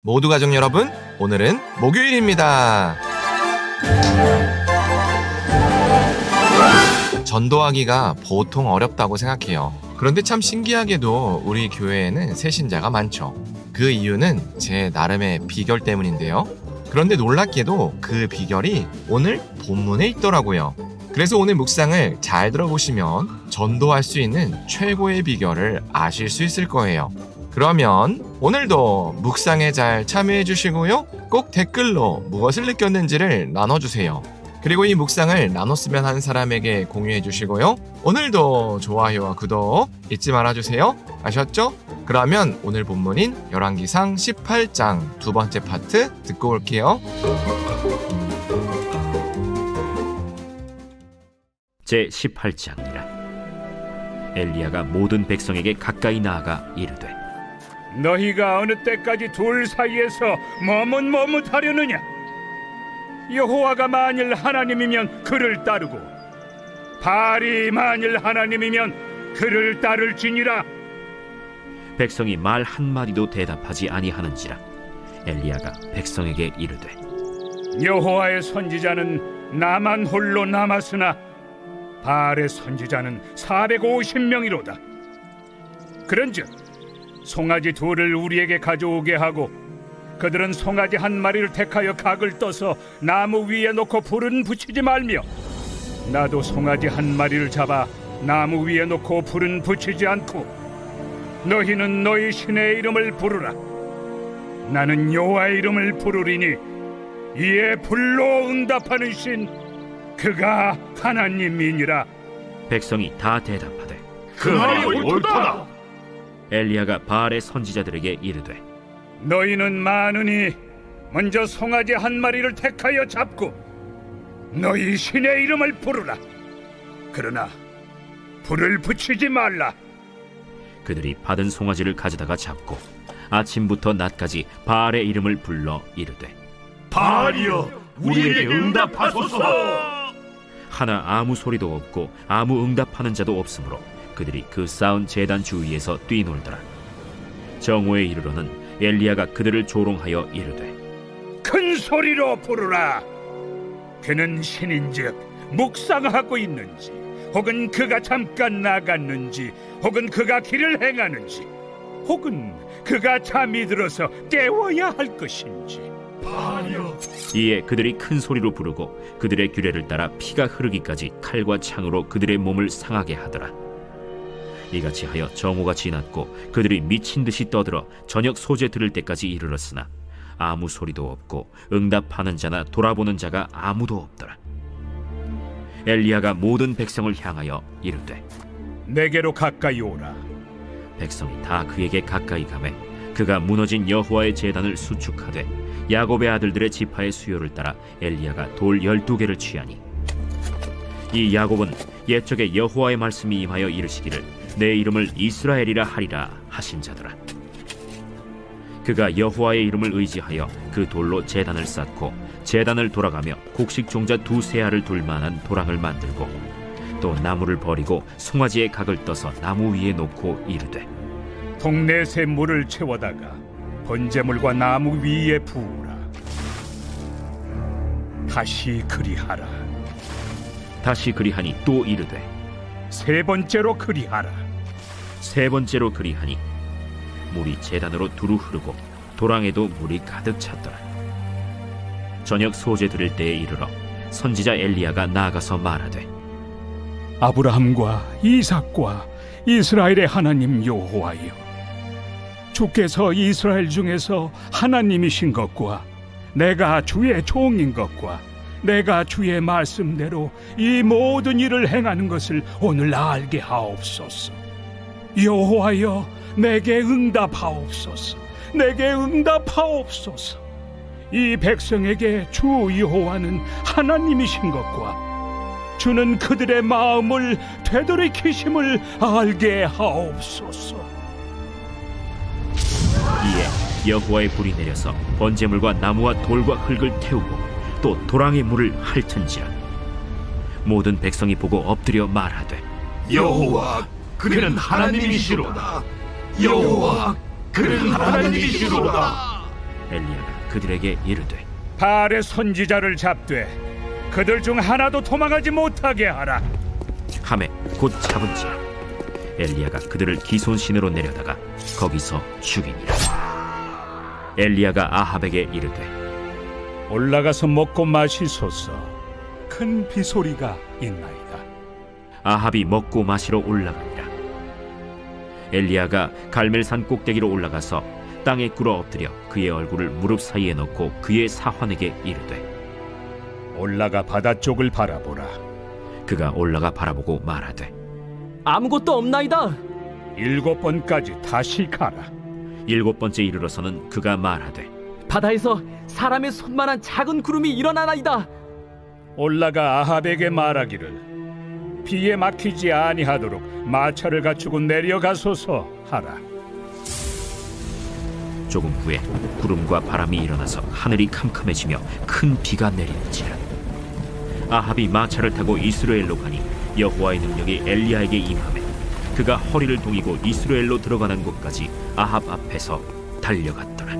모두 가족 여러분, 오늘은 목요일입니다. 전도하기가 보통 어렵다고 생각해요. 그런데 참 신기하게도 우리 교회에는 새신자가 많죠. 그 이유는 제 나름의 비결 때문인데요. 그런데 놀랍게도 그 비결이 오늘 본문에 있더라고요. 그래서 오늘 묵상을 잘 들어보시면 전도할 수 있는 최고의 비결을 아실 수 있을 거예요. 그러면 오늘도 묵상에 잘 참여해 주시고요. 꼭 댓글로 무엇을 느꼈는지를 나눠주세요. 그리고 이 묵상을 나눴으면 하는 사람에게 공유해 주시고요. 오늘도 좋아요와 구독 잊지 말아주세요. 아셨죠? 그러면 오늘 본문인 열왕기상 18장 두 번째 파트 듣고 올게요. 제18장이라. 엘리야가 모든 백성에게 가까이 나아가 이르되, 너희가 어느 때까지 둘 사이에서 머뭇머뭇하려느냐? 여호와가 만일 하나님이면 그를 따르고 바알이 만일 하나님이면 그를 따를지니라. 백성이 말 한마디도 대답하지 아니하는지라. 엘리야가 백성에게 이르되, 여호와의 선지자는 나만 홀로 남았으나 바알의 선지자는 450명이로다. 그런즉 송아지 둘을 우리에게 가져오게 하고 그들은 송아지 한 마리를 택하여 각을 떠서 나무 위에 놓고 불은 붙이지 말며 나도 송아지 한 마리를 잡아 나무 위에 놓고 불은 붙이지 않고 너희는 너희 신의 이름을 부르라. 나는 여호와의 이름을 부르리니 이에 불로 응답하는 신 그가 하나님이니라. 백성이 다 대답하되, 그 말이 옳도다. 엘리야가 바알의 선지자들에게 이르되, 너희는 많으니 먼저 송아지 한 마리를 택하여 잡고 너희 신의 이름을 부르라. 그러나 불을 붙이지 말라. 그들이 받은 송아지를 가져다가 잡고 아침부터 낮까지 바알의 이름을 불러 이르되, 바알이여 우리에게 응답하소서. 하나 아무 소리도 없고 아무 응답하는 자도 없으므로 그들이 그 쌓은 제단 주위에서 뛰놀더라. 정오에 이르러는 엘리야가 그들을 조롱하여 이르되, 큰 소리로 부르라. 그는 신인즉 묵상하고 있는지 혹은 그가 잠깐 나갔는지 혹은 그가 길을 행하는지 혹은 그가 잠이 들어서 깨워야 할 것인지. 바알이여. 이에 그들이 큰 소리로 부르고 그들의 규례를 따라 피가 흐르기까지 칼과 창으로 그들의 몸을 상하게 하더라. 이같이 하여 정오가 지났고 그들이 미친 듯이 떠들어 저녁 소재 들을 때까지 이르렀으나 아무 소리도 없고 응답하는 자나 돌아보는 자가 아무도 없더라. 엘리야가 모든 백성을 향하여 이르되, 내게로 가까이 오라. 백성이 다 그에게 가까이 가매 그가 무너진 여호와의 제단을 수축하되 야곱의 아들들의 지파의 수요를 따라 엘리야가 돌 12개를 취하니, 이 야곱은 옛적에 여호와의 말씀이 임하여 이르시기를 내 이름을 이스라엘이라 하리라 하신 자더라. 그가 여호와의 이름을 의지하여 그 돌로 제단을 쌓고 제단을 돌아가며 곡식 종자 2 알을 둘 만한 도랑을 만들고 또 나무를 버리고 송아지의 각을 떠서 나무 위에 놓고 이르되, 동네 새 물을 채워다가 번제물과 나무 위에 부으라. 다시 그리하라. 다시 그리하니 또 이르되, 3번째로 그리하라. 3번째로 그리하니 물이 제단으로 두루 흐르고 도랑에도 물이 가득 찼더라. 저녁 소재 들을 때에 이르러 선지자 엘리야가 나아가서 말하되, 아브라함과 이삭과 이스라엘의 하나님 여호와여, 주께서 이스라엘 중에서 하나님이신 것과 내가 주의 종인 것과 내가 주의 말씀대로 이 모든 일을 행하는 것을 오늘 알게 하옵소서. 여호와여, 내게 응답하옵소서. 내게 응답하옵소서. 이 백성에게 주 여호와는 하나님이신 것과 주는 그들의 마음을 되돌이키심을 알게 하옵소서. 이에 여호와의 불이 내려서 번제물과 나무와 돌과 흙을 태우고 또 도랑의 물을 핥은지라. 모든 백성이 보고 엎드려 말하되, 여호와 그는 하나님이시로다. 여호와 그는 하나님이시로다. 엘리야가 그들에게 이르되 바알의 선지자를 잡되 그들 중 하나도 도망하지 못하게 하라. 하매 곧 잡은지라 엘리야가 그들을 기손신으로 내려다가 거기서 죽이니라. 엘리야가 아합에게 이르되 올라가서 먹고 마시소서. 큰 비소리가 있나이다. 아합이 먹고 마시러 올라가니라. 엘리야가 갈멜산 꼭대기로 올라가서 땅에 꿇어 엎드려 그의 얼굴을 무릎 사이에 넣고 그의 사환에게 이르되 올라가 바다 쪽을 바라보라. 그가 올라가 바라보고 말하되 아무것도 없나이다. 7번까지 다시 가라. 7번째 이르러서는 그가 말하되 바다에서 사람의 손만한 작은 구름이 일어나나이다. 올라가 아합에게 말하기를 비에 막히지 아니하도록 마차를 갖추고 내려가소서 하라. 조금 후에 구름과 바람이 일어나서 하늘이 캄캄해지며 큰 비가 내리는지라. 아합이 마차를 타고 이스라엘로 가니 여호와의 능력이 엘리야에게 임하매 그가 허리를 동이고 이스라엘로 들어가는 곳까지 아합 앞에서 달려갔더라.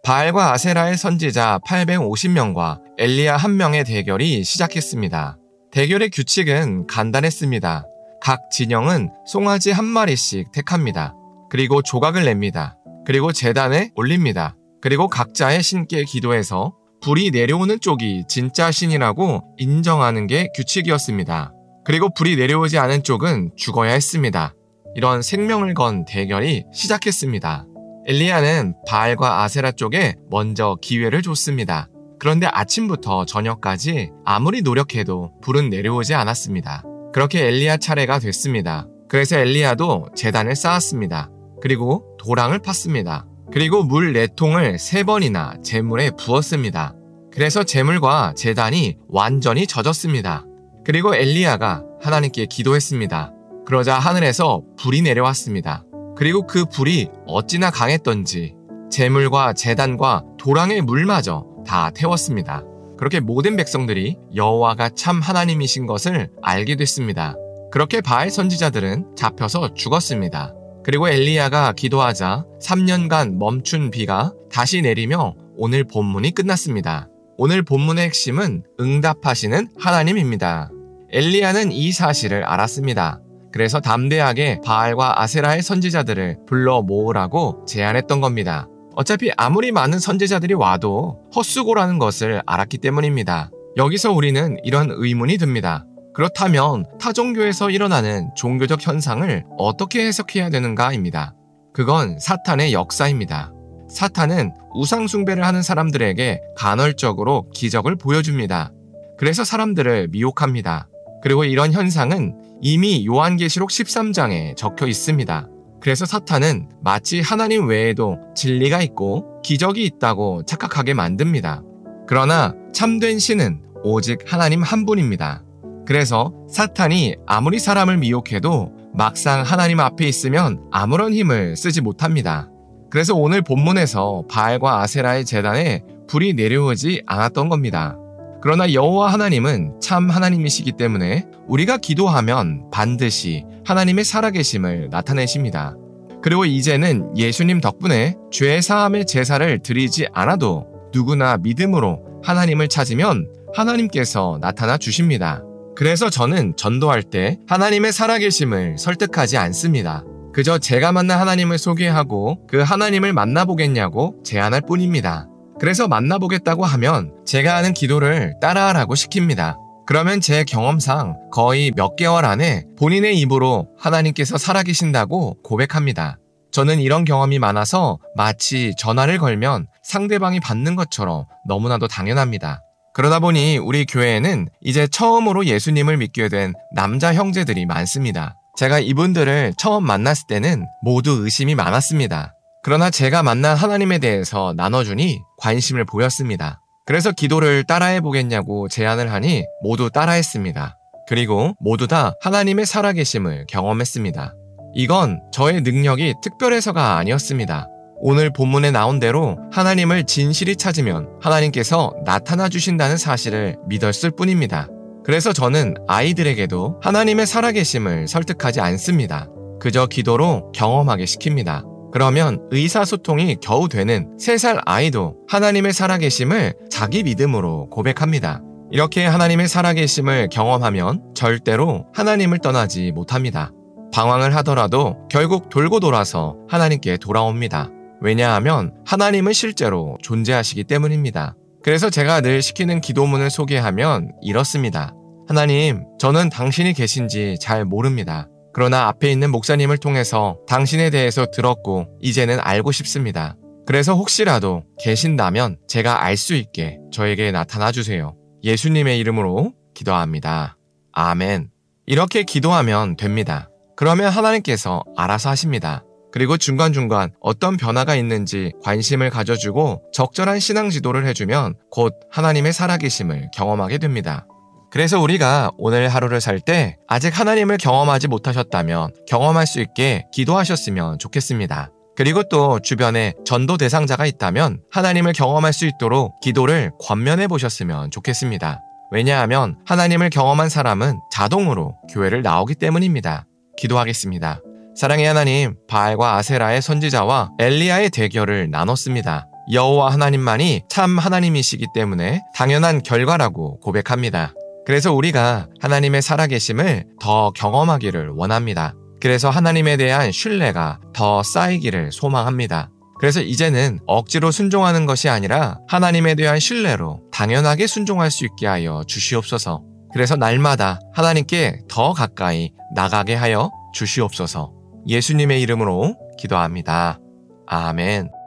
바알과 아세라의 선지자 850명과 엘리야 1명의 대결이 시작했습니다. 대결의 규칙은 간단했습니다. 각 진영은 송아지 1마리씩 택합니다. 그리고 조각을 냅니다. 그리고 제단에 올립니다. 그리고 각자의 신께 기도해서 불이 내려오는 쪽이 진짜 신이라고 인정하는 게 규칙이었습니다. 그리고 불이 내려오지 않은 쪽은 죽어야 했습니다. 이런 생명을 건 대결이 시작했습니다. 엘리야는 바알과 아세라 쪽에 먼저 기회를 줬습니다. 그런데 아침부터 저녁까지 아무리 노력해도 불은 내려오지 않았습니다. 그렇게 엘리야 차례가 됐습니다. 그래서 엘리야도 제단을 쌓았습니다. 그리고 도랑을 팠습니다. 그리고 물 4통을 3번이나 제물에 부었습니다. 그래서 제물과 제단이 완전히 젖었습니다. 그리고 엘리야가 하나님께 기도했습니다. 그러자 하늘에서 불이 내려왔습니다. 그리고 그 불이 어찌나 강했던지 제물과 제단과 도랑의 물마저 다 태웠습니다. 그렇게 모든 백성들이 여호와가 참 하나님이신 것을 알게 됐습니다. 그렇게 바알 선지자들은 잡혀서 죽었습니다. 그리고 엘리야가 기도하자 3년간 멈춘 비가 다시 내리며 오늘 본문이 끝났습니다. 오늘 본문의 핵심은 응답하시는 하나님입니다. 엘리야는 이 사실을 알았습니다. 그래서 담대하게 바알과 아세라의 선지자들을 불러 모으라고 제안했던 겁니다. 어차피 아무리 많은 선지자들이 와도 헛수고라는 것을 알았기 때문입니다. 여기서 우리는 이런 의문이 듭니다. 그렇다면 타종교에서 일어나는 종교적 현상을 어떻게 해석해야 되는가입니다. 그건 사탄의 역사입니다. 사탄은 우상숭배를 하는 사람들에게 간헐적으로 기적을 보여줍니다. 그래서 사람들을 미혹합니다. 그리고 이런 현상은 이미 요한계시록 13장에 적혀 있습니다. 그래서 사탄은 마치 하나님 외에도 진리가 있고 기적이 있다고 착각하게 만듭니다. 그러나 참된 신은 오직 하나님 한 분입니다. 그래서 사탄이 아무리 사람을 미혹해도 막상 하나님 앞에 있으면 아무런 힘을 쓰지 못합니다. 그래서 오늘 본문에서 바알과 아세라의 제단에 불이 내려오지 않았던 겁니다. 그러나 여호와 하나님은 참 하나님이시기 때문에 우리가 기도하면 반드시 하나님의 살아계심을 나타내십니다. 그리고 이제는 예수님 덕분에 죄 사함의 제사를 드리지 않아도 누구나 믿음으로 하나님을 찾으면 하나님께서 나타나 주십니다. 그래서 저는 전도할 때 하나님의 살아계심을 설득하지 않습니다. 그저 제가 만난 하나님을 소개하고 그 하나님을 만나보겠냐고 제안할 뿐입니다. 그래서 만나보겠다고 하면 제가 하는 기도를 따라하라고 시킵니다. 그러면 제 경험상 거의 몇 개월 안에 본인의 입으로 하나님께서 살아계신다고 고백합니다. 저는 이런 경험이 많아서 마치 전화를 걸면 상대방이 받는 것처럼 너무나도 당연합니다. 그러다 보니 우리 교회에는 이제 처음으로 예수님을 믿게 된 남자 형제들이 많습니다. 제가 이분들을 처음 만났을 때는 모두 의심이 많았습니다. 그러나 제가 만난 하나님에 대해서 나눠주니 관심을 보였습니다. 그래서 기도를 따라해 보겠냐고 제안을 하니 모두 따라했습니다. 그리고 모두 다 하나님의 살아계심을 경험했습니다. 이건 저의 능력이 특별해서가 아니었습니다. 오늘 본문에 나온 대로 하나님을 진실히 찾으면 하나님께서 나타나 주신다는 사실을 믿었을 뿐입니다. 그래서 저는 아이들에게도 하나님의 살아계심을 설득하지 않습니다. 그저 기도로 경험하게 시킵니다. 그러면 의사소통이 겨우 되는 3살 아이도 하나님의 살아계심을 자기 믿음으로 고백합니다. 이렇게 하나님의 살아계심을 경험하면 절대로 하나님을 떠나지 못합니다. 방황을 하더라도 결국 돌고 돌아서 하나님께 돌아옵니다. 왜냐하면 하나님은 실제로 존재하시기 때문입니다. 그래서 제가 늘 시키는 기도문을 소개하면 이렇습니다. 하나님, 저는 당신이 계신지 잘 모릅니다. 그러나 앞에 있는 목사님을 통해서 당신에 대해서 들었고 이제는 알고 싶습니다. 그래서 혹시라도 계신다면 제가 알 수 있게 저에게 나타나 주세요. 예수님의 이름으로 기도합니다. 아멘. 이렇게 기도하면 됩니다. 그러면 하나님께서 알아서 하십니다. 그리고 중간중간 어떤 변화가 있는지 관심을 가져주고 적절한 신앙 지도를 해주면 곧 하나님의 살아계심을 경험하게 됩니다. 그래서 우리가 오늘 하루를 살 때 아직 하나님을 경험하지 못하셨다면 경험할 수 있게 기도하셨으면 좋겠습니다. 그리고 또 주변에 전도 대상자가 있다면 하나님을 경험할 수 있도록 기도를 권면해 보셨으면 좋겠습니다. 왜냐하면 하나님을 경험한 사람은 자동으로 교회를 나오기 때문입니다. 기도하겠습니다. 사랑의 하나님, 바알과 아세라의 선지자와 엘리야의 대결을 나눴습니다. 여호와 하나님만이 참 하나님이시기 때문에 당연한 결과라고 고백합니다. 그래서 우리가 하나님의 살아계심을 더 경험하기를 원합니다. 그래서 하나님에 대한 신뢰가 더 쌓이기를 소망합니다. 그래서 이제는 억지로 순종하는 것이 아니라 하나님에 대한 신뢰로 당연하게 순종할 수 있게 하여 주시옵소서. 그래서 날마다 하나님께 더 가까이 나가게 하여 주시옵소서. 예수님의 이름으로 기도합니다. 아멘.